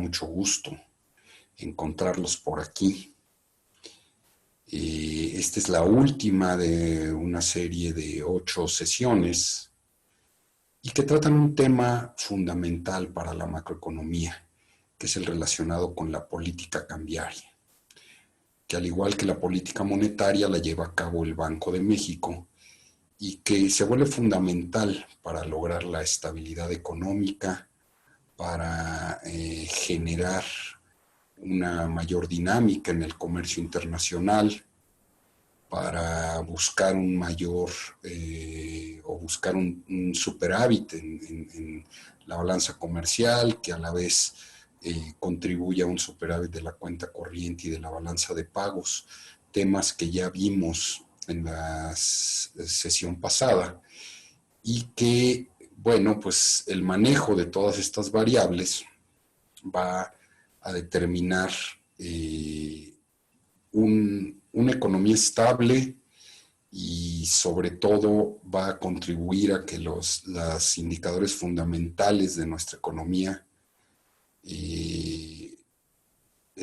Mucho gusto encontrarlos por aquí. Esta es la última de una serie de 8 sesiones y que tratan un tema fundamental para la macroeconomía, que es el relacionado con la política cambiaria, que al igual que la política monetaria la lleva a cabo el Banco de México y que se vuelve fundamental para lograr la estabilidad económica, para generar una mayor dinámica en el comercio internacional, para buscar un mayor o buscar un superávit en la balanza comercial, que a la vez contribuya a un superávit de la cuenta corriente y de la balanza de pagos, temas que ya vimos en la sesión pasada y que, bueno, pues el manejo de todas estas variables va a determinar una economía estable y sobre todo va a contribuir a que los indicadores fundamentales de nuestra economía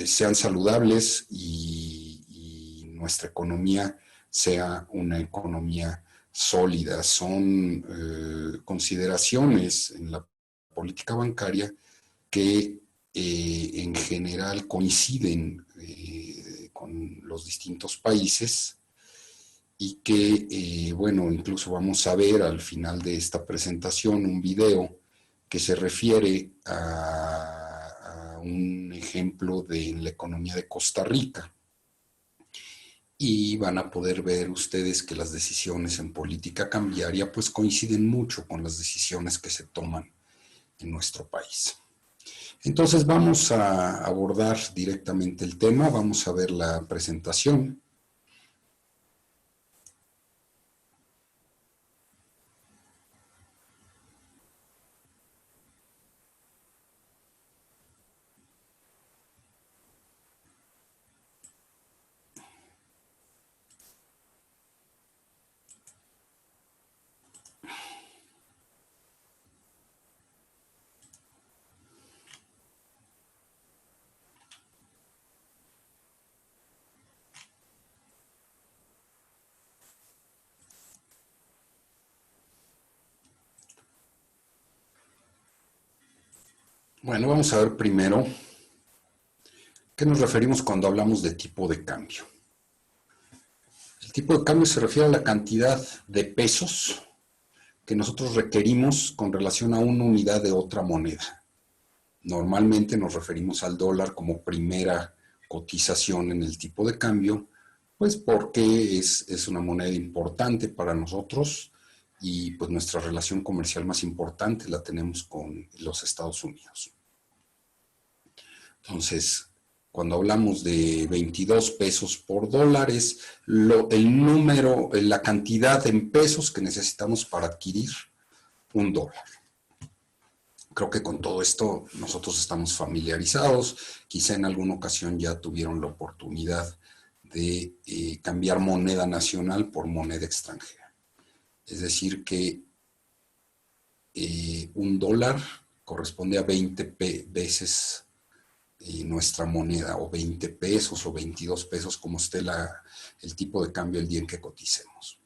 sean saludables y nuestra economía sea una economía sólida. Son consideraciones en la política bancaria que en general coinciden con los distintos países y que, bueno, incluso vamos a ver al final de esta presentación un video que se refiere a un ejemplo de la economía de Costa Rica. Y van a poder ver ustedes que las decisiones en política cambiaria pues coinciden mucho con las decisiones que se toman en nuestro país. Entonces vamos a abordar directamente el tema, vamos a ver la presentación. Bueno, vamos a ver primero qué nos referimos cuando hablamos de tipo de cambio. El tipo de cambio se refiere a la cantidad de pesos que nosotros requerimos con relación a una unidad de otra moneda. Normalmente nos referimos al dólar como primera cotización en el tipo de cambio, pues porque es una moneda importante para nosotros y pues nuestra relación comercial más importante la tenemos con los Estados Unidos. Entonces, cuando hablamos de 22 pesos por dólar, es el número, la cantidad en pesos que necesitamos para adquirir un dólar. Creo que con todo esto nosotros estamos familiarizados. Quizá en alguna ocasión ya tuvieron la oportunidad de cambiar moneda nacional por moneda extranjera. Es decir, que un dólar corresponde a 20 veces nuestra moneda, o 20 pesos o 22 pesos, como esté el tipo de cambio el día en que coticemos.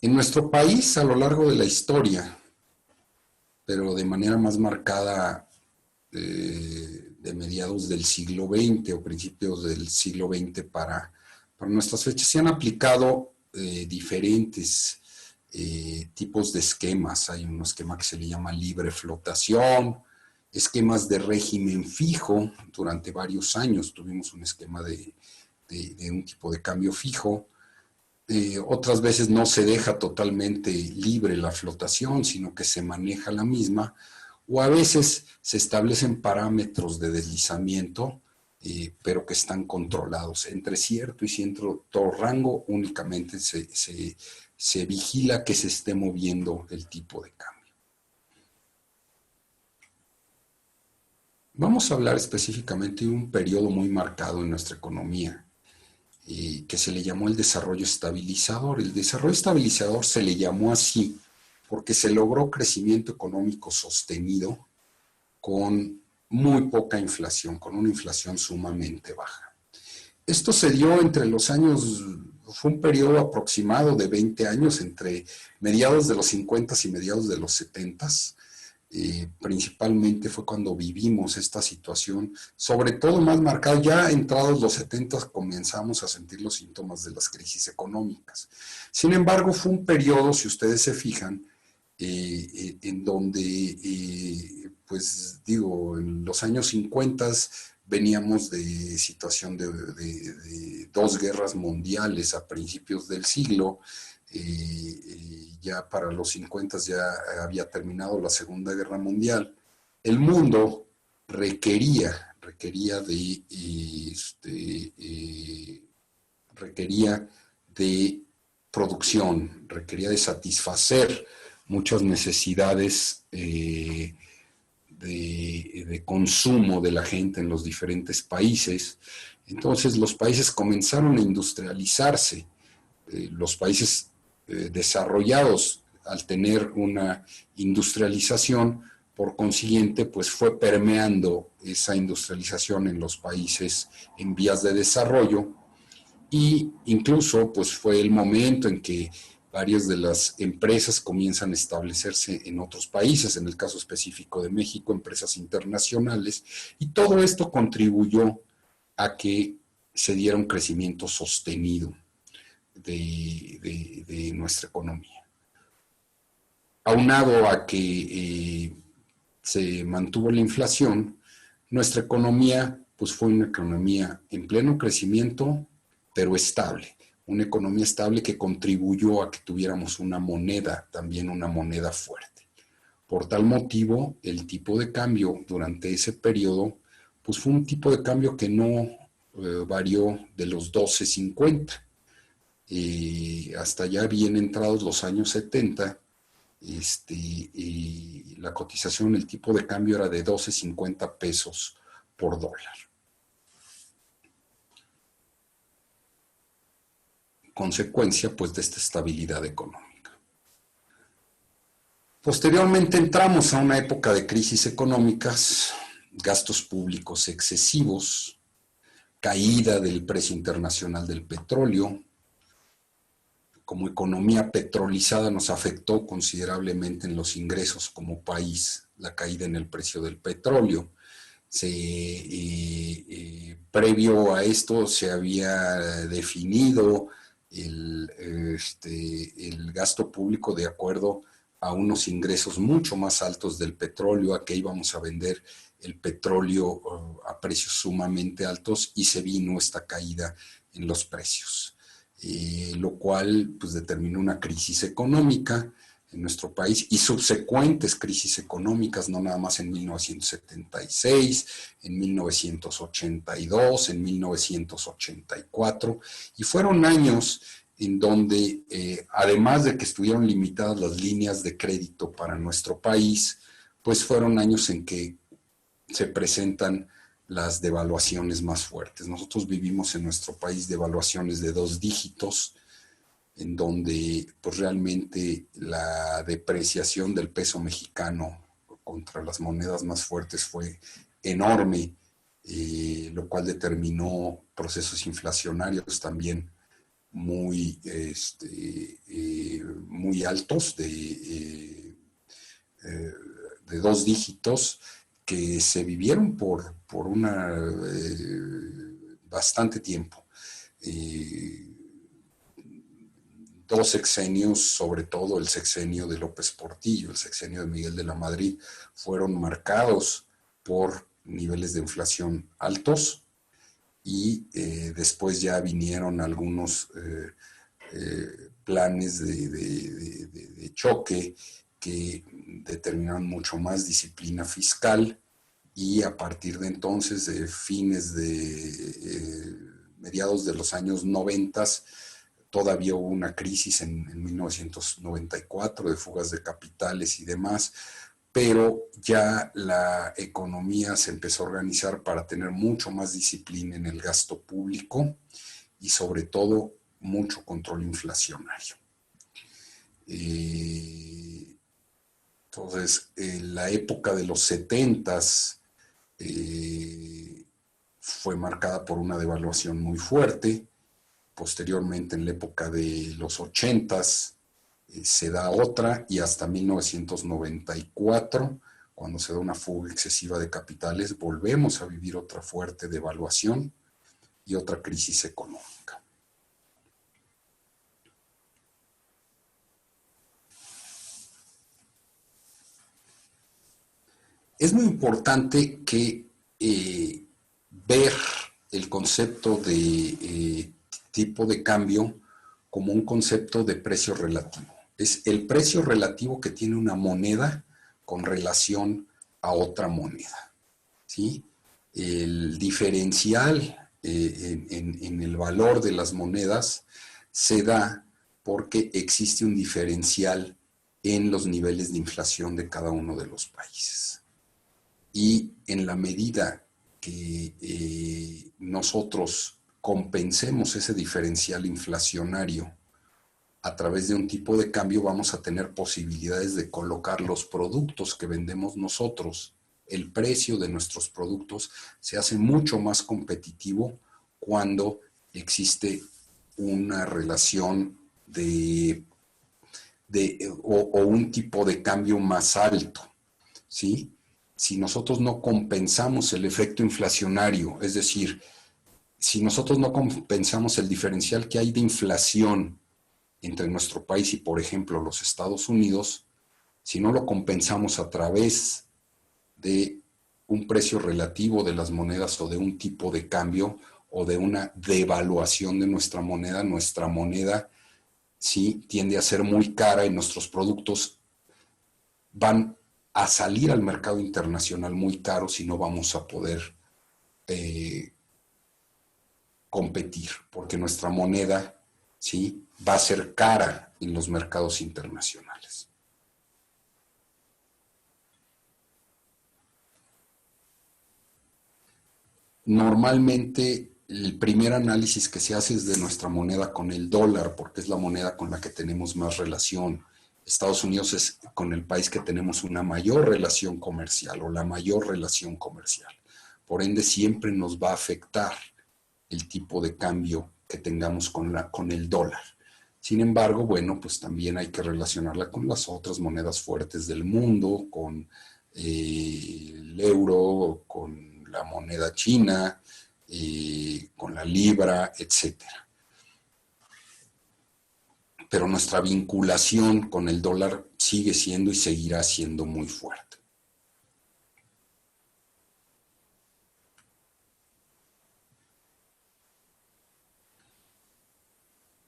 En nuestro país, a lo largo de la historia, pero de manera más marcada de mediados del siglo XX o principios del siglo XX para nuestras fechas, se han aplicado diferentes tipos de esquemas. Hay un esquema que se le llama libre flotación, esquemas de régimen fijo. Durante varios años tuvimos un esquema de un tipo de cambio fijo. Otras veces no se deja totalmente libre la flotación, sino que se maneja la misma, o a veces se establecen parámetros de deslizamiento, pero que están controlados. Entre cierto y cierto rango únicamente se vigila que se esté moviendo el tipo de cambio. Vamos a hablar específicamente de un periodo muy marcado en nuestra economía, que se le llamó el desarrollo estabilizador. El desarrollo estabilizador se le llamó así porque se logró crecimiento económico sostenido con muy poca inflación, con una inflación sumamente baja. Esto se dio entre los años, fue un periodo aproximado de 20 años, entre mediados de los 50 y mediados de los 70. Principalmente fue cuando vivimos esta situación, sobre todo más marcado, ya entrados los 70 comenzamos a sentir los síntomas de las crisis económicas. Sin embargo, fue un periodo, si ustedes se fijan, en donde, pues digo, en los años 50 veníamos de situación de dos guerras mundiales a principios del siglo. Ya para los 50 ya había terminado la Segunda Guerra Mundial. El mundo requería de producción, requería de satisfacer muchas necesidades de consumo de la gente en los diferentes países. Entonces los países comenzaron a industrializarse. Los países desarrollados, al tener una industrialización, por consiguiente, pues fue permeando esa industrialización en los países en vías de desarrollo, y incluso pues fue el momento en que varias de las empresas comienzan a establecerse en otros países, en el caso específico de México, empresas internacionales, y todo esto contribuyó a que se diera un crecimiento sostenido de nuestra economía. Aunado a que se mantuvo la inflación, nuestra economía pues fue una economía en pleno crecimiento, pero estable. Una economía estable que contribuyó a que tuviéramos una moneda, también una moneda fuerte. Por tal motivo, el tipo de cambio durante ese periodo pues fue un tipo de cambio que no varió de los 12.50. Hasta ya bien entrados los años 70, la cotización, el tipo de cambio era de 12.50 pesos por dólar. Consecuencia pues de esta estabilidad económica. Posteriormente entramos a una época de crisis económicas, gastos públicos excesivos, caída del precio internacional del petróleo. Como economía petrolizada nos afectó considerablemente en los ingresos como país la caída en el precio del petróleo. Previo a esto se había definido el gasto público de acuerdo a unos ingresos mucho más altos del petróleo, a que íbamos a vender el petróleo a precios sumamente altos, y se vino esta caída en los precios, lo cual pues determinó una crisis económica en nuestro país y subsecuentes crisis económicas, no nada más en 1976, en 1982, en 1984, y fueron años en donde, además de que estuvieron limitadas las líneas de crédito para nuestro país, pues fueron años en que se presentan las devaluaciones más fuertes. Nosotros vivimos en nuestro país devaluaciones de 2 dígitos, en donde pues realmente la depreciación del peso mexicano contra las monedas más fuertes fue enorme, lo cual determinó procesos inflacionarios también muy, muy altos, de 2 dígitos, que se vivieron por bastante tiempo. 2 sexenios, sobre todo el sexenio de López Portillo, el sexenio de Miguel de la Madrid, fueron marcados por niveles de inflación altos, y después ya vinieron algunos planes de choque que determinaron mucho más disciplina fiscal, y a partir de entonces, de fines de mediados de los años 90, todavía hubo una crisis en 1994 de fugas de capitales y demás, pero ya la economía se empezó a organizar para tener mucho más disciplina en el gasto público y sobre todo mucho control inflacionario. Entonces, en la época de los 70s, fue marcada por una devaluación muy fuerte. Posteriormente, en la época de los 80s, se da otra, y hasta 1994, cuando se da una fuga excesiva de capitales, volvemos a vivir otra fuerte devaluación y otra crisis económica. Es muy importante que ver el concepto de tipo de cambio como un concepto de precio relativo. Es el precio relativo que tiene una moneda con relación a otra moneda, ¿sí? El diferencial en el valor de las monedas se da porque existe un diferencial en los niveles de inflación de cada uno de los países. Y en la medida que nosotros compensemos ese diferencial inflacionario a través de un tipo de cambio, vamos a tener posibilidades de colocar los productos que vendemos nosotros. El precio de nuestros productos se hace mucho más competitivo cuando existe una relación o un tipo de cambio más alto, ¿sí? Si nosotros no compensamos el efecto inflacionario, es decir, si nosotros no compensamos el diferencial que hay de inflación entre nuestro país y, por ejemplo, los Estados Unidos, si no lo compensamos a través de un precio relativo de las monedas o de un tipo de cambio o de una devaluación de nuestra moneda sí tiende a ser muy cara y nuestros productos van a salir al mercado internacional muy caros y no vamos a poder competir, porque nuestra moneda ¿sí? va a ser cara en los mercados internacionales. Normalmente el primer análisis que se hace es de nuestra moneda con el dólar, porque es la moneda con la que tenemos más relación. Estados Unidos es con el país que tenemos una mayor relación comercial o la mayor relación comercial. Por ende, siempre nos va a afectar el tipo de cambio que tengamos con el dólar. Sin embargo, bueno, pues también hay que relacionarla con las otras monedas fuertes del mundo, con el euro, con la moneda china, con la libra, etcétera. Pero nuestra vinculación con el dólar sigue siendo y seguirá siendo muy fuerte.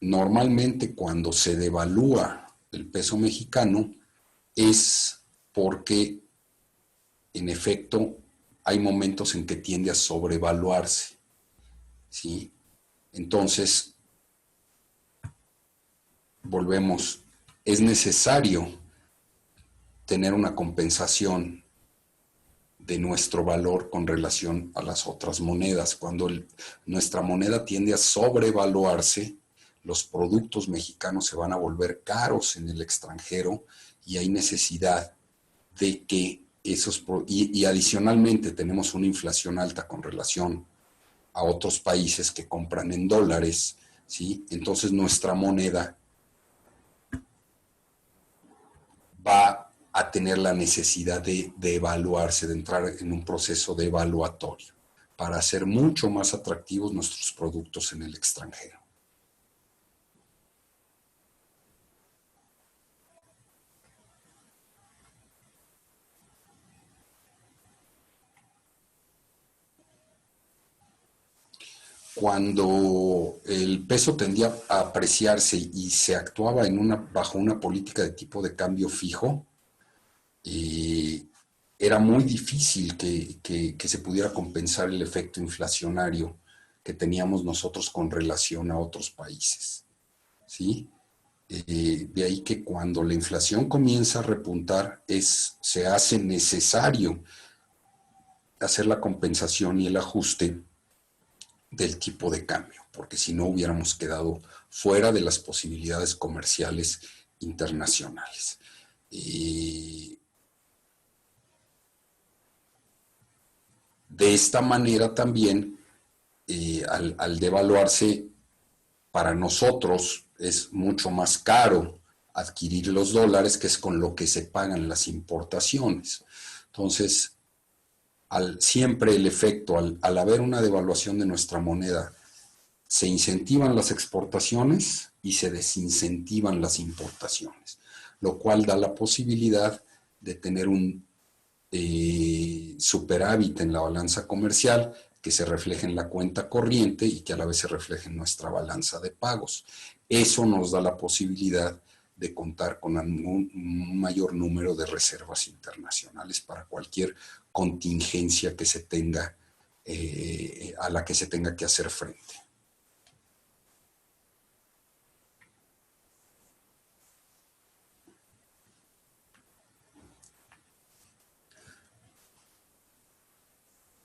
Normalmente cuando se devalúa el peso mexicano es porque, en efecto, hay momentos en que tiende a sobrevaluarse, ¿sí? Entonces, volvemos, es necesario tener una compensación de nuestro valor con relación a las otras monedas. Cuando nuestra moneda tiende a sobrevaluarse, los productos mexicanos se van a volver caros en el extranjero y hay necesidad de que y adicionalmente tenemos una inflación alta con relación a otros países que compran en dólares, ¿sí? Entonces nuestra moneda va a tener la necesidad de evaluarse, de entrar en un proceso de evaluatorio para hacer mucho más atractivos nuestros productos en el extranjero. Cuando el peso tendía a apreciarse y se actuaba bajo una política de tipo de cambio fijo, era muy difícil que se pudiera compensar el efecto inflacionario que teníamos nosotros con relación a otros países, ¿sí? De ahí que cuando la inflación comienza a repuntar, se hace necesario hacer la compensación y el ajuste del tipo de cambio, porque si no hubiéramos quedado fuera de las posibilidades comerciales internacionales. De esta manera también, al devaluarse, para nosotros es mucho más caro adquirir los dólares, que es con lo que se pagan las importaciones. Entonces, siempre el efecto, al haber una devaluación de nuestra moneda, se incentivan las exportaciones y se desincentivan las importaciones, lo cual da la posibilidad de tener un superávit en la balanza comercial que se refleja en la cuenta corriente y que a la vez se refleja en nuestra balanza de pagos. Eso nos da la posibilidad de contar con un mayor número de reservas internacionales para cualquier contingencia que se tenga, a la que se tenga que hacer frente.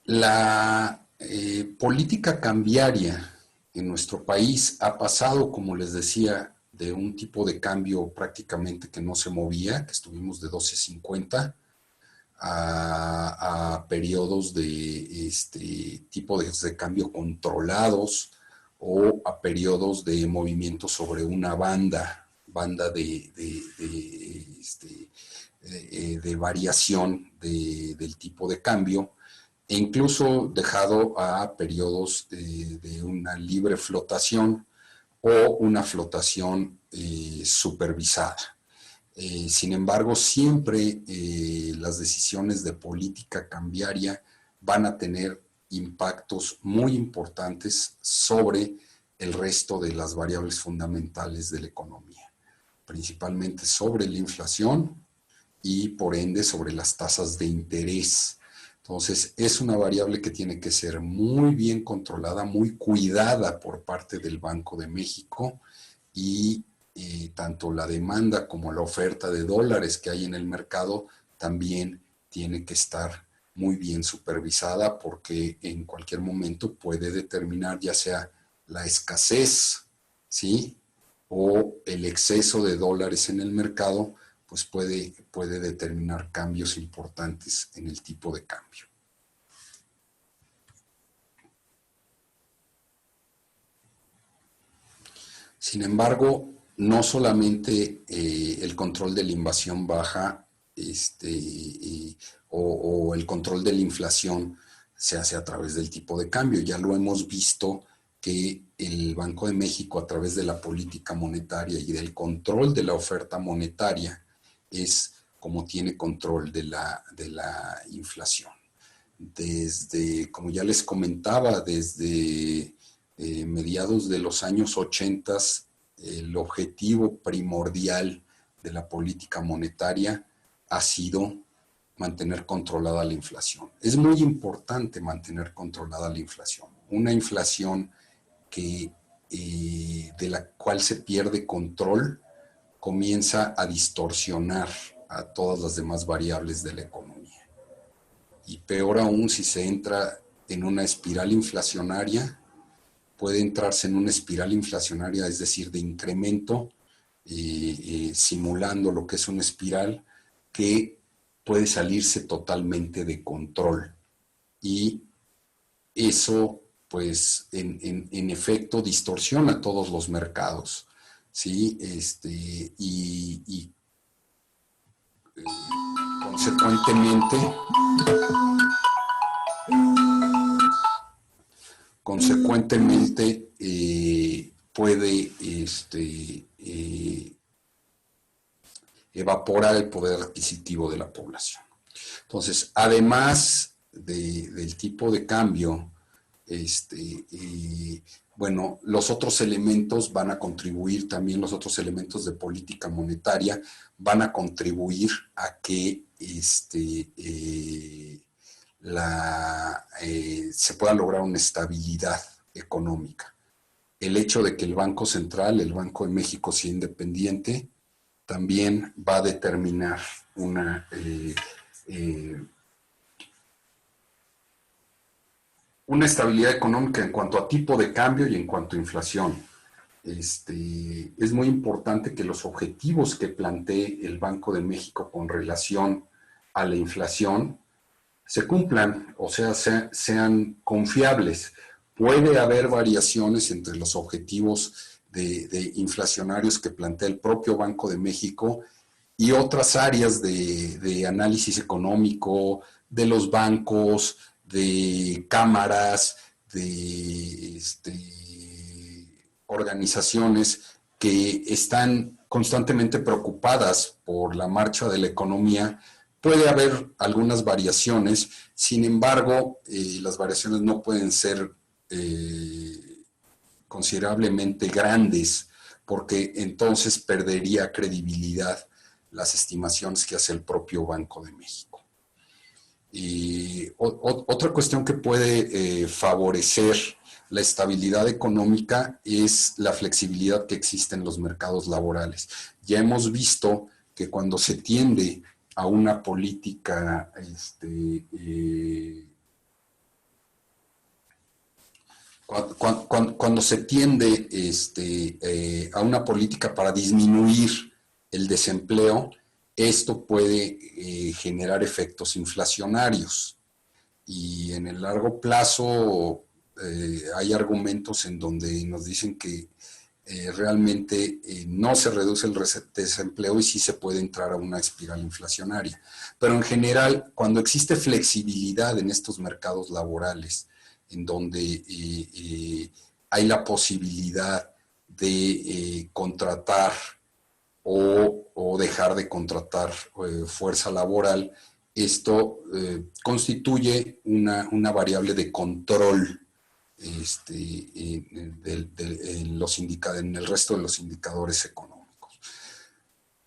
La política cambiaria en nuestro país ha pasado, como les decía, de un tipo de cambio prácticamente que no se movía, que estuvimos de 12.50, a periodos de tipo de cambio controlados, o a periodos de movimiento sobre una banda de variación del tipo de cambio, e incluso dejado a periodos de una libre flotación o una flotación supervisada. Sin embargo, siempre las decisiones de política cambiaria van a tener impactos muy importantes sobre el resto de las variables fundamentales de la economía, principalmente sobre la inflación y por ende sobre las tasas de interés. Entonces, es una variable que tiene que ser muy bien controlada, muy cuidada por parte del Banco de México, y tanto la demanda como la oferta de dólares que hay en el mercado también tiene que estar muy bien supervisada, porque en cualquier momento puede determinar ya sea la escasez, ¿sí?, o el exceso de dólares en el mercado, pues puede determinar cambios importantes en el tipo de cambio. Sin embargo, no solamente el control de la invasión baja o el control de la inflación se hace a través del tipo de cambio. Ya lo hemos visto que el Banco de México, a través de la política monetaria y del control de la oferta monetaria, es como tiene control de la inflación. Como ya les comentaba, desde mediados de los años 80, el objetivo primordial de la política monetaria ha sido mantener controlada la inflación. Es muy importante mantener controlada la inflación. Una inflación de la cual se pierde control comienza a distorsionar a todas las demás variables de la economía. Y peor aún, si se entra en una espiral inflacionaria, puede entrarse en una espiral inflacionaria, es decir, de incremento, simulando lo que es una espiral, que puede salirse totalmente de control. Y eso, pues, en efecto, distorsiona todos los mercados, ¿sí? Y consecuentemente puede evaporar el poder adquisitivo de la población. Entonces, además del tipo de cambio, bueno, los otros elementos van a contribuir, también los otros elementos de política monetaria van a contribuir a que se pueda lograr una estabilidad económica. El hecho de que el Banco Central, el Banco de México, sea independiente, también va a determinar una estabilidad económica en cuanto a tipo de cambio y en cuanto a inflación. Es muy importante que los objetivos que plantee el Banco de México con relación a la inflación se cumplan, o sea, sean confiables. Puede haber variaciones entre los objetivos de inflacionarios que plantea el propio Banco de México y otras áreas de análisis económico, de los bancos, de cámaras, de organizaciones que están constantemente preocupadas por la marcha de la economía. Puede haber algunas variaciones, sin embargo, las variaciones no pueden ser considerablemente grandes, porque entonces perdería credibilidad las estimaciones que hace el propio Banco de México. Y otra cuestión que puede favorecer la estabilidad económica es la flexibilidad que existe en los mercados laborales. Ya hemos visto que cuando se tiende a una política cuando se tiende a una política para disminuir el desempleo, esto puede generar efectos inflacionarios. Y en el largo plazo hay argumentos en donde nos dicen que realmente no se reduce el desempleo y sí se puede entrar a una espiral inflacionaria. Pero en general, cuando existe flexibilidad en estos mercados laborales, en donde hay la posibilidad de contratar o dejar de contratar fuerza laboral, esto constituye una variable de control en el resto de los indicadores económicos.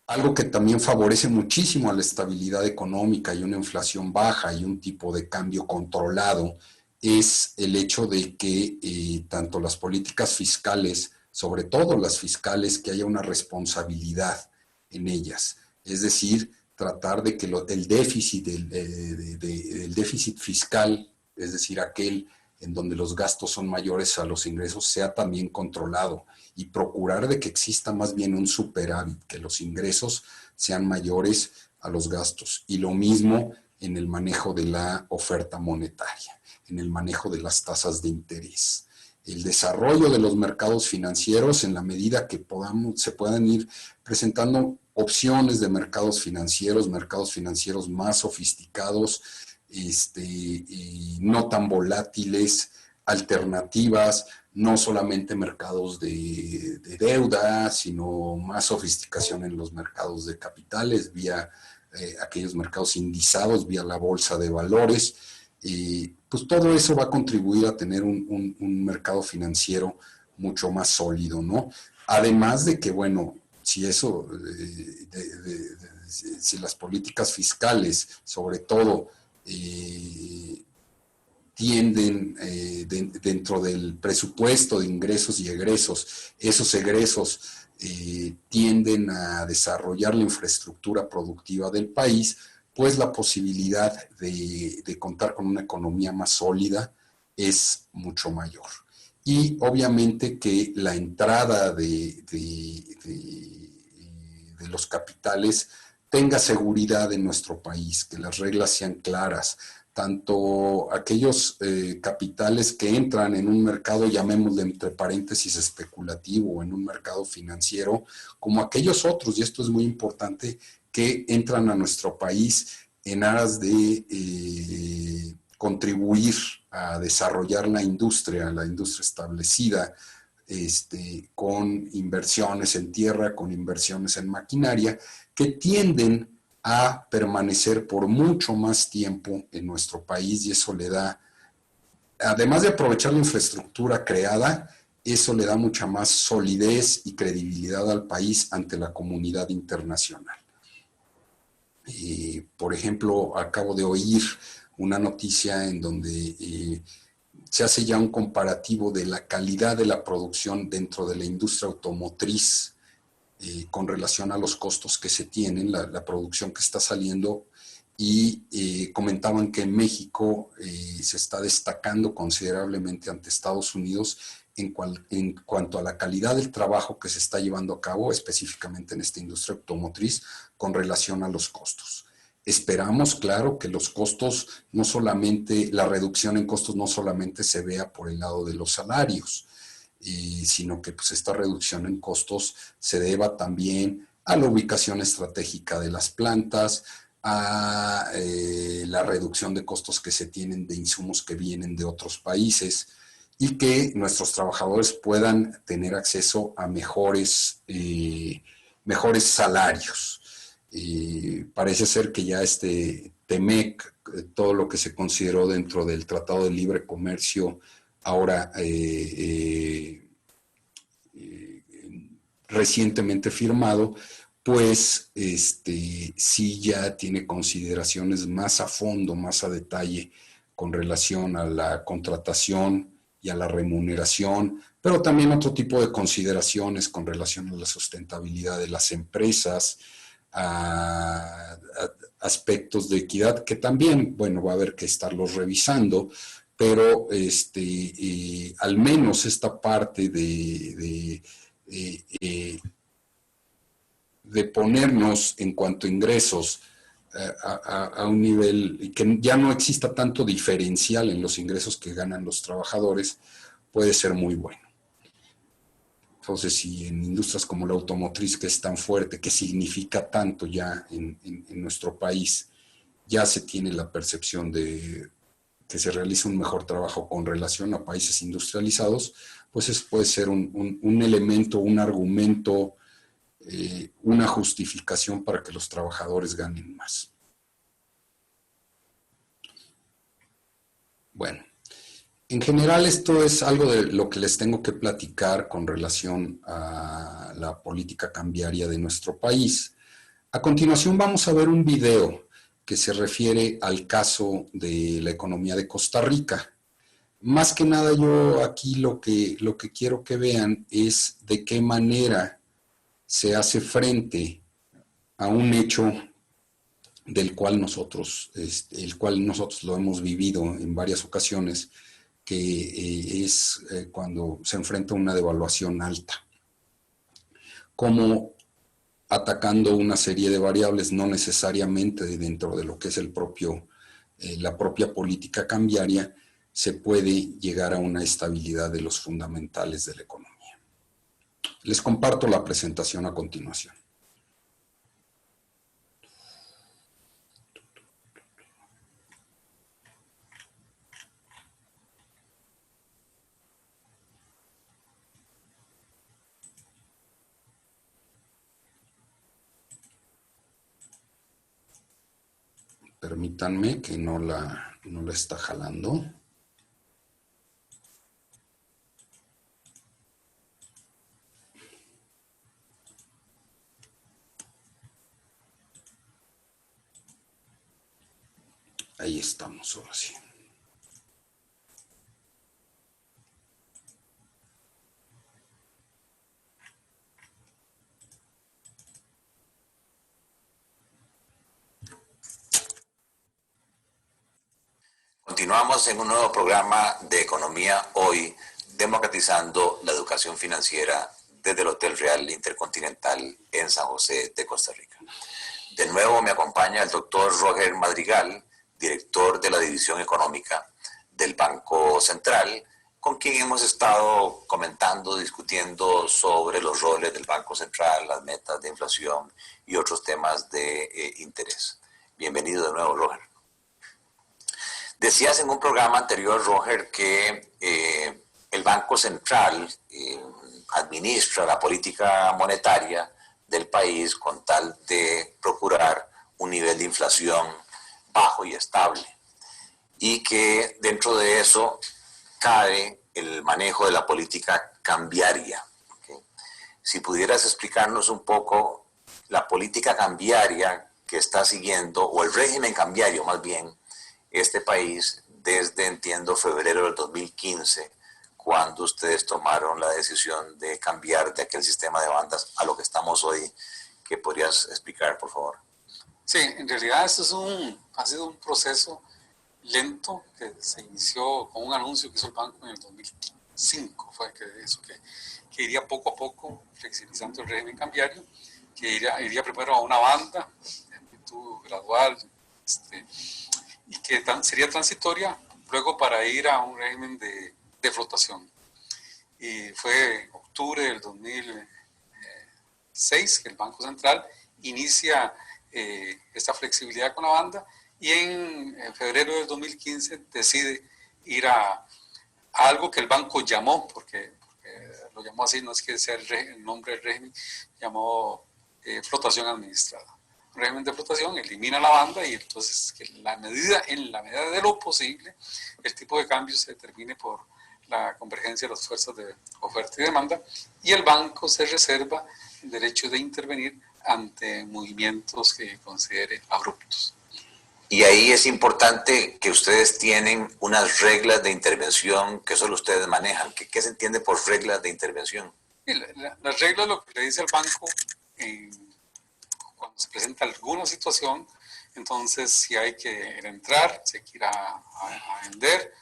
Algo que también favorece muchísimo a la estabilidad económica y una inflación baja y un tipo de cambio controlado es el hecho de que tanto las políticas fiscales, sobre todo las fiscales, que haya una responsabilidad en ellas. Es decir, tratar de que el déficit, el déficit fiscal, es decir, aquel en donde los gastos son mayores a los ingresos, sea también controlado y procurar de que exista más bien un superávit, que los ingresos sean mayores a los gastos. Y lo mismo en el manejo de la oferta monetaria, en el manejo de las tasas de interés. El desarrollo de los mercados financieros, en la medida que se puedan ir presentando opciones de mercados financieros más sofisticados, no tan volátiles, alternativas, no solamente mercados de deuda, sino más sofisticación en los mercados de capitales, vía aquellos mercados indizados, vía la bolsa de valores. Pues todo eso va a contribuir a tener un mercado financiero mucho más sólido, ¿no? Además de que, bueno, si eso, si las políticas fiscales, sobre todo, tienden dentro del presupuesto de ingresos y egresos, esos egresos tienden a desarrollar la infraestructura productiva del país, pues la posibilidad de contar con una economía más sólida es mucho mayor. Y obviamente que la entrada de los capitales tenga seguridad en nuestro país, que las reglas sean claras, tanto aquellos capitales que entran en un mercado, llamémosle entre paréntesis especulativo, o en un mercado financiero, como aquellos otros, y esto es muy importante, que entran a nuestro país en aras de contribuir a desarrollar la industria establecida, con inversiones en tierra, con inversiones en maquinaria, que tienden a permanecer por mucho más tiempo en nuestro país, y eso le da, además de aprovechar la infraestructura creada, eso le da mucha más solidez y credibilidad al país ante la comunidad internacional. Por ejemplo, acabo de oír una noticia en donde se hace ya un comparativo de la calidad de la producción dentro de la industria automotriz con relación a los costos que se tienen, la producción que está saliendo, y comentaban que en México se está destacando considerablemente ante Estados Unidos en cuanto a la calidad del trabajo que se está llevando a cabo, específicamente en esta industria automotriz, con relación a los costos. Esperamos, claro, que los costos no solamente, la reducción en costos no solamente se vea por el lado de los salarios, sino que pues, esta reducción en costos se deba también a la ubicación estratégica de las plantas, a la reducción de costos que se tienen de insumos que vienen de otros países y que nuestros trabajadores puedan tener acceso a mejores salarios. Parece ser que ya este TEMEC, todo lo que se consideró dentro del Tratado de Libre Comercio, ahora recientemente firmado, pues sí ya tiene consideraciones más a fondo, más a detalle con relación a la contratación y a la remuneración, pero también otro tipo de consideraciones con relación a la sustentabilidad de las empresas, a aspectos de equidad que también, bueno, va a haber que estarlos revisando, pero al menos esta parte de ponernos en cuanto a ingresos a un nivel que ya no exista tanto diferencial en los ingresos que ganan los trabajadores, puede ser muy bueno. Entonces, si en industrias como la automotriz, que es tan fuerte, que significa tanto ya en nuestro país, ya se tiene la percepción de que se realiza un mejor trabajo con relación a países industrializados, pues eso puede ser un elemento, un argumento, una justificación para que los trabajadores ganen más. Bueno, en general esto es algo de lo que les tengo que platicar con relación a la política cambiaria de nuestro país. A continuación vamos a ver un video que se refiere al caso de la economía de Costa Rica. Más que nada yo aquí lo que quiero que vean es de qué manera se hace frente a un hecho del cual el cual nosotros lo hemos vivido en varias ocasiones, que es cuando se enfrenta a una devaluación alta. Como atacando una serie de variables, no necesariamente dentro de lo que es la propia política cambiaria, se puede llegar a una estabilidad de los fundamentales de la economía. Les comparto la presentación a continuación. Permítanme que no la está jalando. Ahí estamos, ahora sí. Continuamos en un nuevo programa de Economía Hoy, democratizando la educación financiera desde el Hotel Real Intercontinental en San José de Costa Rica. De nuevo me acompaña el doctor Roger Madrigal, director de la División Económica del Banco Central, con quien hemos estado comentando, discutiendo sobre los roles del Banco Central, las metas de inflación y otros temas de interés. Bienvenido de nuevo, Roger. Decías en un programa anterior, Roger, que el Banco Central administra la política monetaria del país con tal de procurar un nivel de inflación bajo y estable. Y que dentro de eso cabe el manejo de la política cambiaria. ¿Okay? Si pudieras explicarnos un poco la política cambiaria que está siguiendo, o el régimen cambiario más bien, este país desde, entiendo, febrero del 2015, cuando ustedes tomaron la decisión de cambiar de aquel sistema de bandas a lo que estamos hoy. ¿Qué podrías explicar, por favor? Sí, en realidad esto ha sido un proceso lento que se inició con un anuncio que hizo el banco en el 2005, fue que iría poco a poco flexibilizando el régimen cambiario, que iría primero a una banda de amplitud gradual, y que sería transitoria luego para ir a un régimen de flotación. Y fue octubre del 2006 que el Banco Central inicia esta flexibilidad con la banda y en febrero del 2015 decide ir a algo que el banco llamó, porque lo llamó así, no es que sea el nombre del régimen, llamó flotación administrada. Un régimen de flotación elimina la banda y entonces que en la medida de lo posible el tipo de cambio se determine por la convergencia de las fuerzas de oferta y demanda, y el banco se reserva el derecho de intervenir ante movimientos que considere abruptos. Y ahí es importante que ustedes tienen unas reglas de intervención que solo ustedes manejan. ¿Qué se entiende por reglas de intervención? Las reglas lo que le dice al banco cuando se presenta alguna situación, entonces si hay que entrar, si hay que ir a vender,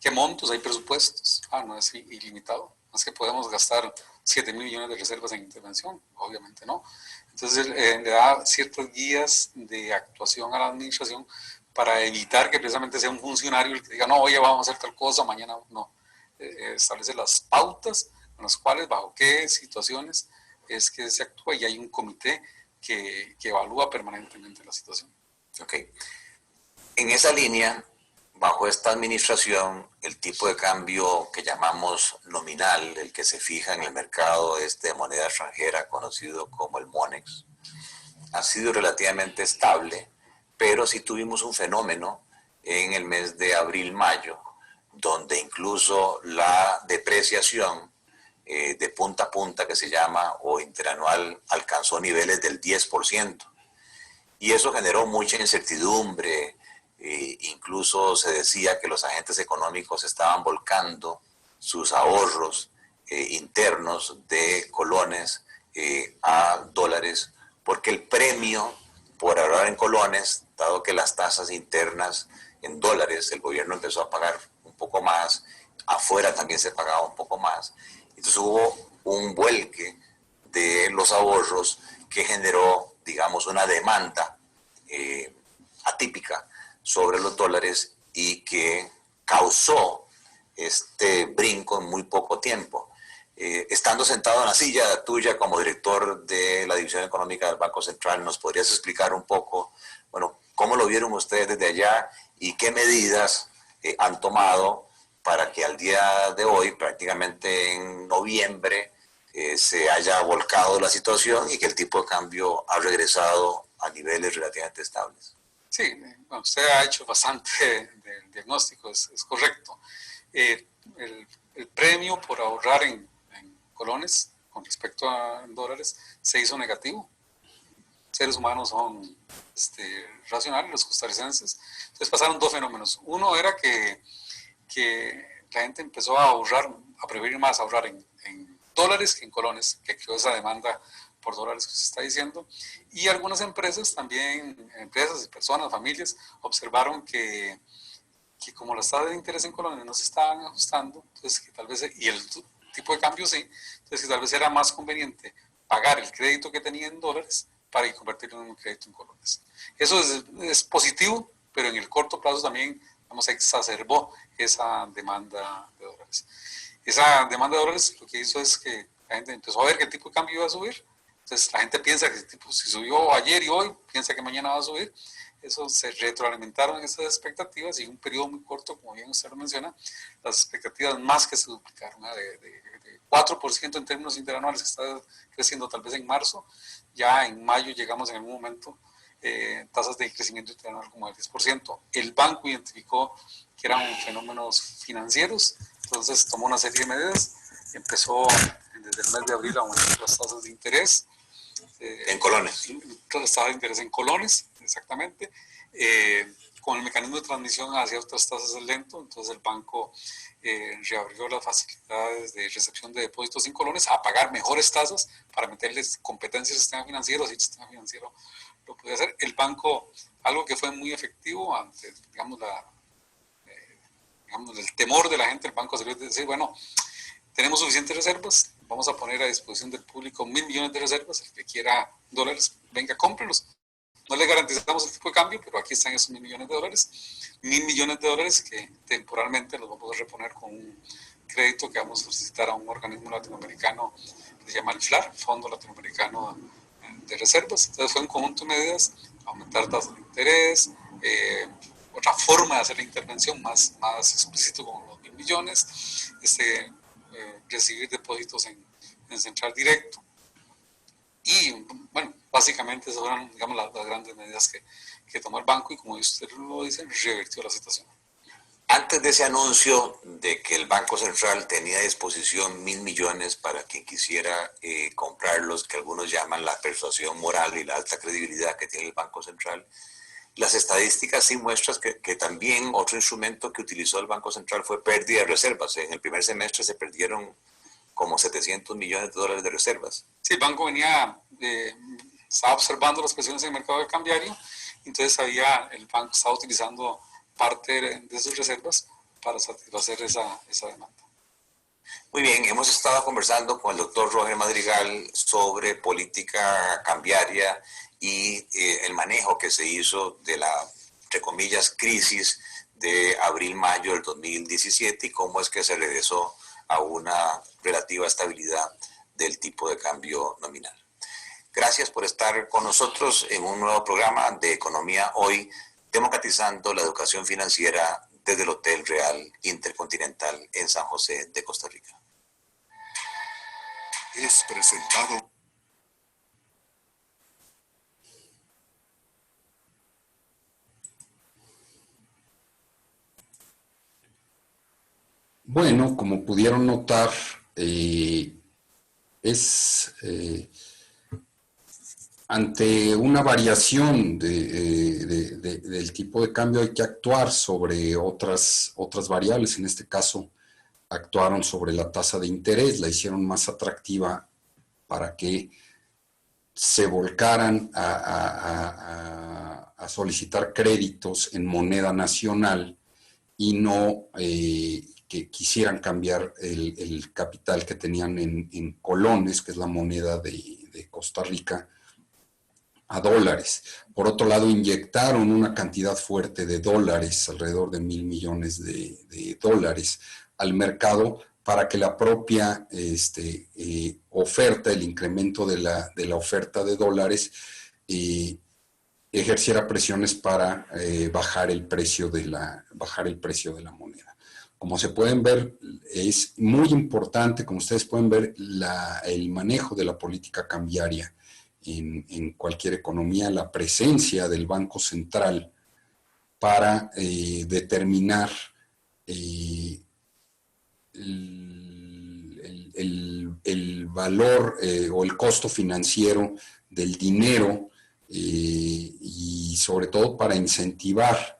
¿qué montos? Hay presupuestos, no es ilimitado, no es que podemos gastar 7.000 millones de reservas en intervención, obviamente no. Entonces le da ciertas guías de actuación a la administración para evitar que precisamente sea un funcionario el que diga, no, oye, vamos a hacer tal cosa, mañana no. Establece las pautas con las cuales, bajo qué situaciones es que se actúa, y hay un comité que evalúa permanentemente la situación. Ok. En esa línea, bajo esta administración, el tipo de cambio que llamamos nominal, el que se fija en el mercado de moneda extranjera, conocido como el MONEX, ha sido relativamente estable, pero sí tuvimos un fenómeno en el mes de abril-mayo, donde incluso la depreciación de punta a punta, que se llama, o interanual, alcanzó niveles del 10%. Y eso generó mucha incertidumbre. Incluso se decía que los agentes económicos estaban volcando sus ahorros internos de colones a dólares, porque el premio por ahorrar en colones, dado que las tasas internas en dólares, el gobierno empezó a pagar un poco más, afuera también se pagaba un poco más. Entonces hubo un vuelque de los ahorros que generó, digamos, una demanda atípica sobre los dólares y que causó este brinco en muy poco tiempo. Estando sentado en la silla tuya como director de la División Económica del Banco Central, ¿nos podrías explicar un poco, bueno, cómo lo vieron ustedes desde allá y qué medidas han tomado para que al día de hoy, prácticamente en noviembre, se haya volcado la situación y que el tipo de cambio ha regresado a niveles relativamente estables? Sí, bueno, usted ha hecho bastante del diagnóstico, es correcto. El premio por ahorrar en colones con respecto a dólares se hizo negativo. Seres humanos son racionales, los costarricenses. Entonces pasaron dos fenómenos. Uno era que la gente empezó a ahorrar, a preferir más ahorrar en dólares que en colones, que creó esa demanda por dólares que se está diciendo. Y algunas empresas también, empresas, personas, familias, observaron que como las tasas de interés en colones no se estaban ajustando, entonces que tal vez, y el tipo de cambio sí, entonces que tal vez era más conveniente pagar el crédito que tenía en dólares para convertirlo en un crédito en colones. Eso es positivo, pero en el corto plazo también, vamos, exacerbó esa demanda de dólares. Esa demanda de dólares lo que hizo es que la gente empezó a ver que el tipo de cambio iba a subir. Entonces la gente piensa que si subió ayer y hoy, piensa que mañana va a subir. Eso se retroalimentaron esas expectativas y en un periodo muy corto, como bien usted lo menciona, las expectativas más que se duplicaron, de 4% en términos interanuales que está creciendo tal vez en marzo, ya en mayo llegamos en algún momento tasas de crecimiento interanual como el 10%. El banco identificó que eran fenómenos financieros, entonces tomó una serie de medidas, empezó desde el mes de abril a aumentar las tasas de interés. En colones. Las tasas de interés en colones, exactamente. Con el mecanismo de transmisión hacia otras tasas es lento, entonces el banco reabrió las facilidades de recepción de depósitos en colones a pagar mejores tasas para meterles competencias al sistema financiero, si el sistema financiero lo puede hacer. El banco, algo que fue muy efectivo ante, digamos, el temor de la gente, el banco salió de decir, bueno, tenemos suficientes reservas, vamos a poner a disposición del público 1.000 millones de reservas, el que quiera dólares, venga, cómprelos. no le garantizamos el tipo de cambio, pero aquí están esos $1.000 millones. $1.000 millones que temporalmente los vamos a reponer con un crédito que vamos a solicitar a un organismo latinoamericano que se llama el FLAR, Fondo Latinoamericano de Reservas. Entonces fue un conjunto de medidas: aumentar tasas de interés, otra forma de hacer la intervención más explícito con los $1.000 millones, recibir depósitos en central directo. Y bueno, básicamente esas fueron, digamos, las grandes medidas que tomó el banco, y como usted lo dice, revirtió la situación. Antes de ese anuncio de que el Banco Central tenía a disposición $1.000 millones para quien quisiera comprarlos, que algunos llaman la persuasión moral y la alta credibilidad que tiene el Banco Central, las estadísticas sí muestran que también otro instrumento que utilizó el Banco Central fue pérdida de reservas. En el primer semestre se perdieron como $700 millones de reservas. Sí, el banco estaba observando las presiones en el mercado cambiario, entonces el banco estaba utilizando parte de sus reservas para satisfacer esa demanda. Muy bien, hemos estado conversando con el doctor Roger Madrigal sobre política cambiaria y el manejo que se hizo de la, entre comillas, crisis de abril-mayo del 2017 y cómo es que se regresó a una relativa estabilidad del tipo de cambio nominal. Gracias por estar con nosotros en un nuevo programa de Economía Hoy, democratizando la educación financiera desde el Hotel Real Intercontinental en San José de Costa Rica. Es presentado. Bueno, como pudieron notar, ante una variación del tipo de cambio hay que actuar sobre otras variables. En este caso, actuaron sobre la tasa de interés, la hicieron más atractiva para que se volcaran a solicitar créditos en moneda nacional y no que quisieran cambiar el capital que tenían en colones, que es la moneda de Costa Rica, a dólares. Por otro lado, inyectaron una cantidad fuerte de dólares, alrededor de $1.000 millones de dólares, al mercado para que la propia oferta, el incremento de la oferta de dólares, ejerciera presiones para bajar el precio de la moneda. Como se pueden ver, es muy importante, como ustedes pueden ver, el manejo de la política cambiaria en cualquier economía, la presencia del Banco Central para determinar el valor o el costo financiero del dinero y sobre todo para incentivar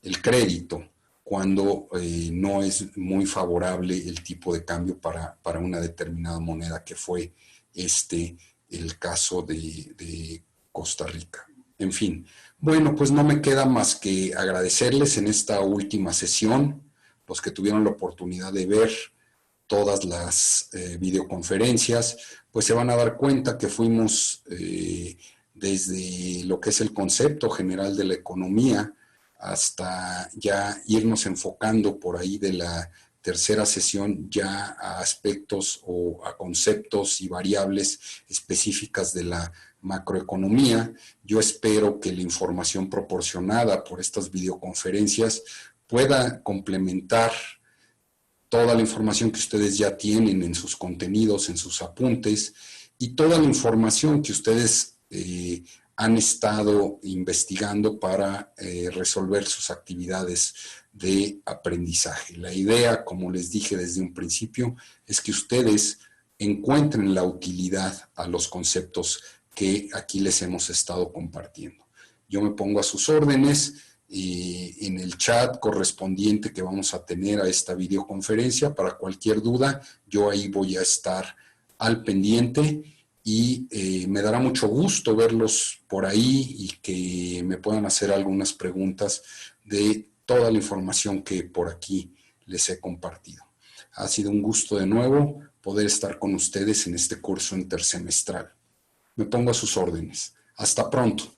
el crédito cuando no es muy favorable el tipo de cambio para una determinada moneda, que fue el caso de Costa Rica. En fin, bueno, pues no me queda más que agradecerles en esta última sesión, los que tuvieron la oportunidad de ver todas las videoconferencias, pues se van a dar cuenta que fuimos desde lo que es el concepto general de la economía hasta ya irnos enfocando por ahí de la tercera sesión ya a aspectos o a conceptos y variables específicas de la macroeconomía. Yo espero que la información proporcionada por estas videoconferencias pueda complementar toda la información que ustedes ya tienen en sus contenidos, en sus apuntes, y toda la información que ustedes han estado investigando para resolver sus actividades de aprendizaje. La idea, como les dije desde un principio, es que ustedes encuentren la utilidad a los conceptos que aquí les hemos estado compartiendo. Yo me pongo a sus órdenes en el chat correspondiente que vamos a tener a esta videoconferencia. Para cualquier duda, yo ahí voy a estar al pendiente y me dará mucho gusto verlos por ahí y que me puedan hacer algunas preguntas de toda la información que por aquí les he compartido. Ha sido un gusto de nuevo poder estar con ustedes en este curso intersemestral. Me pongo a sus órdenes. Hasta pronto.